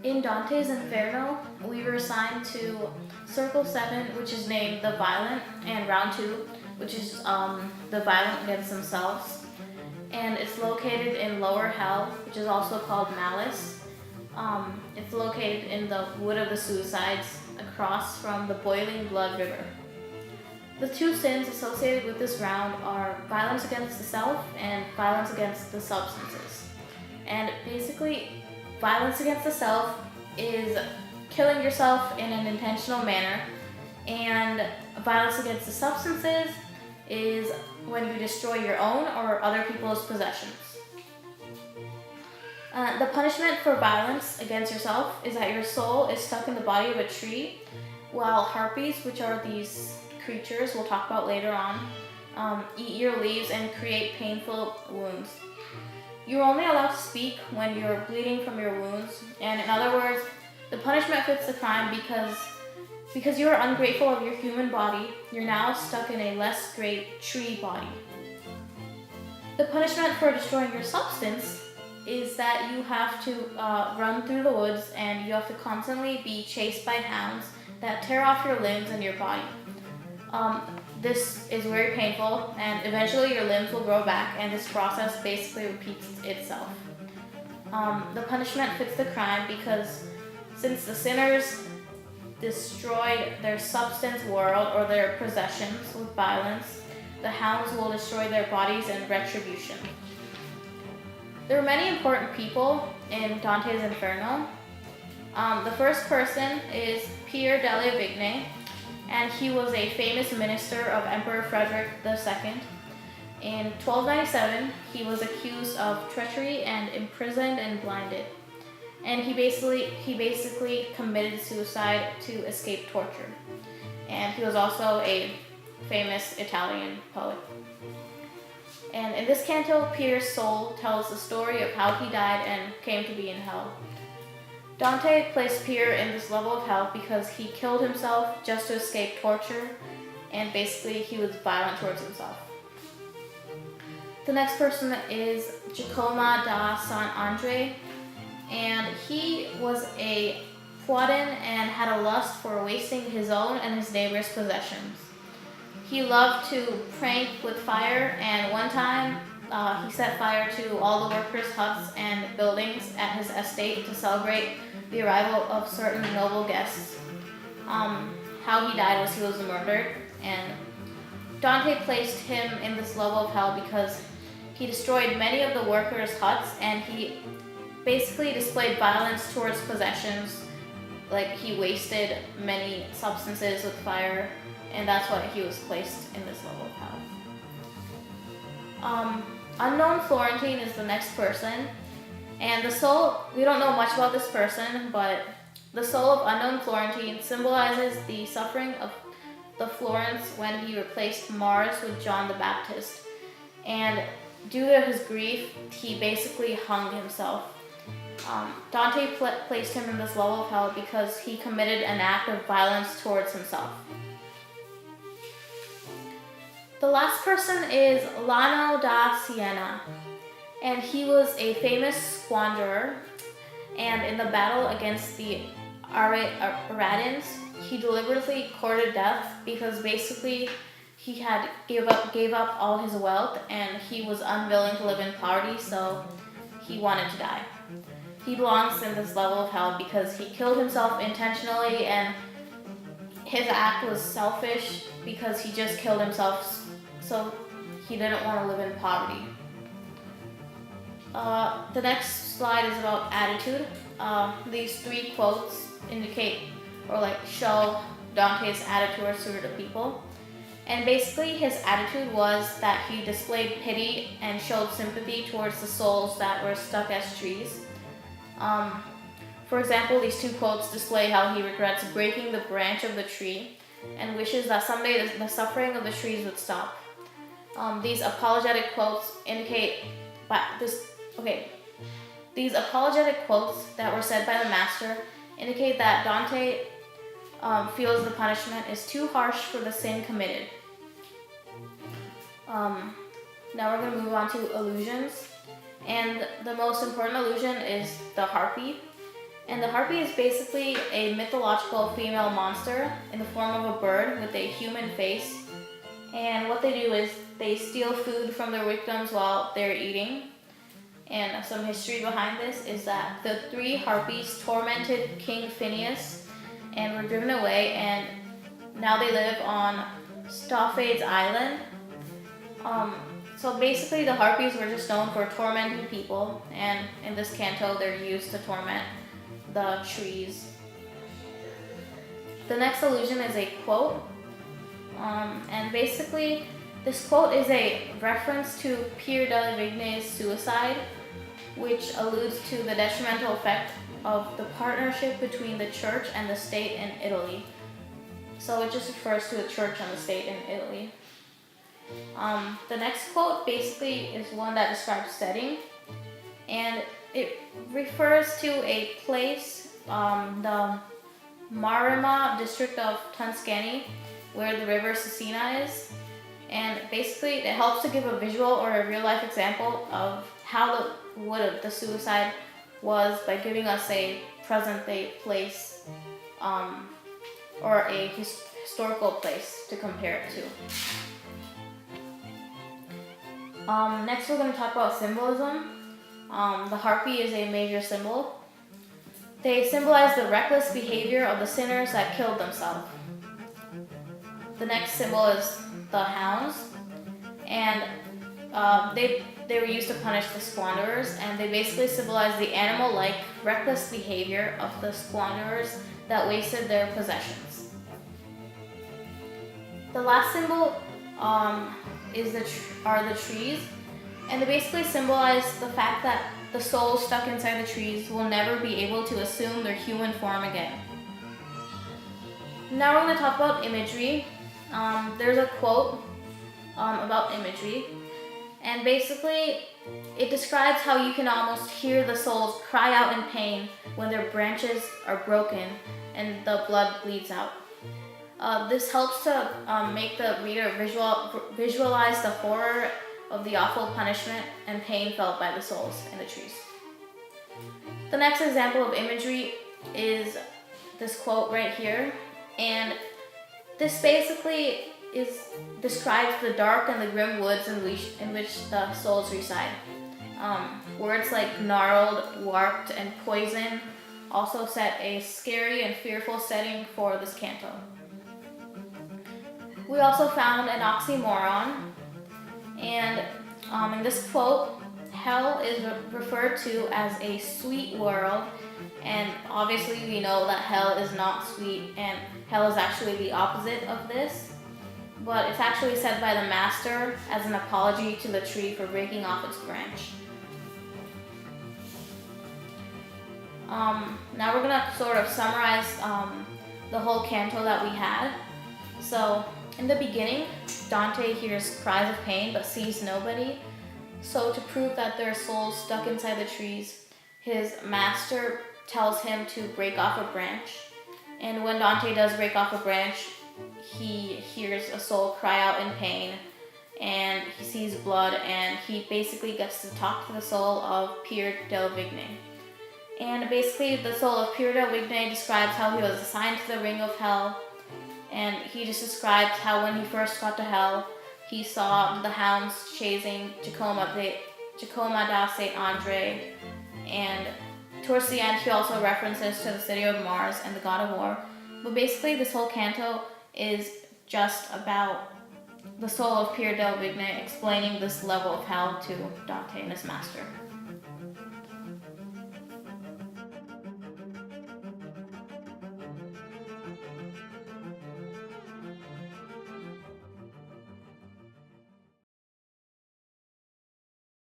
In Dante's Inferno, we were assigned to Circle 7, which is named the Violent, and Round 2, which is the Violent against themselves. And it's located in Lower Hell, which is also called Malice. It's located in the Wood of the Suicides, across from the Boiling Blood River. The two sins associated with this round are violence against the self and violence against the substances. And basically, violence against the self is killing yourself in an intentional manner, and violence against the substances is when you destroy your own or other people's possessions. The punishment for violence against yourself is that your soul is stuck in the body of a tree, while harpies, which are these creatures we'll talk about later on, eat your leaves and create painful wounds. You're only allowed to speak when you're bleeding from your wounds, and in other words, the punishment fits the crime because you are ungrateful of your human body, you're now stuck in a less great tree body. The punishment for destroying your substance is that you have to run through the woods and you have to constantly be chased by hounds that tear off your limbs and your body. This is very painful, and eventually your limbs will grow back, and this process basically repeats itself. The punishment fits the crime because since the sinners destroyed their substance world or their possessions with violence, the hounds will destroy their bodies in retribution. There are many important people in Dante's Inferno. The first person is Pier delle Vigne, and he was a famous minister of Emperor Frederick II. In 1297, he was accused of treachery and imprisoned and blinded. And he basically committed suicide to escape torture. And he was also a famous Italian poet. And in this canto, Pier's soul tells the story of how he died and came to be in hell. Dante placed Pier in this level of hell because he killed himself just to escape torture, and basically he was violent towards himself. The next person is Giacomo da San Andre, and he was a Fuadin and had a lust for wasting his own and his neighbor's possessions. He loved to prank with fire, and one time he set fire to all the workers' huts and buildings at his estate to celebrate the arrival of certain noble guests. How he died was he was murdered, and Dante placed him in this level of hell because he destroyed many of the workers' huts, and he basically displayed violence towards possessions, like he wasted many substances with fire, and that's why he was placed in this level of hell. Unknown Florentine is the next person, and the soul, we don't know much about this person, but the soul of Unknown Florentine symbolizes the suffering of the Florence when he replaced Mars with John the Baptist. And due to his grief, he basically hung himself. Dante placed him in this level of hell because he committed an act of violence towards himself. The last person is Lano da Siena, and he was a famous squanderer, and in the battle against the Aradins, he deliberately courted death because basically he had gave up all his wealth, and he was unwilling to live in poverty, so he wanted to die. He belongs in this level of hell because he killed himself intentionally, and his act was selfish because he just killed himself, so he didn't want to live in poverty. The next slide is about attitude. These three quotes indicate or show Dante's attitude toward the people. And basically his attitude was that he displayed pity and showed sympathy towards the souls that were stuck as trees. For example, these two quotes display how he regrets breaking the branch of the tree and wishes that someday the suffering of the trees would stop. These apologetic quotes indicate These apologetic quotes that were said by the master indicate that Dante feels the punishment is too harsh for the sin committed. Now we're going to move on to illusions. And the most important illusion is the harpy. And the harpy is basically a mythological female monster in the form of a bird with a human face. And what they do is they steal food from their victims while they're eating. And some history behind this is that the three harpies tormented King Phineas and were driven away, and now they live on Stophade's Island. So basically the harpies were just known for tormenting people, and in this canto they're used to torment the trees. The next allusion is a quote, and basically this quote is a reference to Pier della Vigne's suicide, which alludes to the detrimental effect of the partnership between the church and the state in Italy. So it just refers to the church and the state in Italy. The next quote basically is one that describes setting, and it refers to a place, the Maremma district of Tuscany, where the river Cesena is. And basically it helps to give a visual or a real life example of how the wood of the suicide was by giving us a present day place, or a historical place to compare it to. Next we're going to talk about symbolism. The harpy is a major symbol. They symbolize the reckless behavior of the sinners that killed themselves. The next symbol is the hounds, and they were used to punish the squanderers, and they basically symbolize the animal-like, reckless behavior of the squanderers that wasted their possessions. The last symbol are the trees, and they basically symbolize the fact that the souls stuck inside the trees will never be able to assume their human form again. Now we're going to talk about imagery. There's a quote about imagery, and basically it describes how you can almost hear the souls cry out in pain when their branches are broken and the blood bleeds out. This helps to make the reader visualize the horror of the awful punishment and pain felt by the souls in the trees. The next example of imagery is this quote right here, and this basically describes the dark and the grim woods in which the souls reside. Words like gnarled, warped, and poison also set a scary and fearful setting for this canto. We also found an oxymoron, and in this quote, hell is referred to as a sweet world, and obviously we know that hell is not sweet, and hell is actually the opposite of this, but it's actually said by the master as an apology to the tree for breaking off its branch. Now we're gonna sort of summarize the whole canto that we had. So in the beginning, Dante hears cries of pain but sees nobody. So to prove that there are souls stuck inside the trees, his master tells him to break off a branch. And when Dante does break off a branch, he hears a soul cry out in pain, and he sees blood, and he basically gets to talk to the soul of Pier della Vigne. And basically the soul of Pier della Vigne describes how he was assigned to the ring of hell, and he just describes how when he first got to hell, he saw the hounds chasing Giacomo da St. Andre, and towards the end he also references to the city of Mars and the god of war. But basically this whole canto is just about the soul of Pier della Vigne explaining this level of hell to Dante and his master.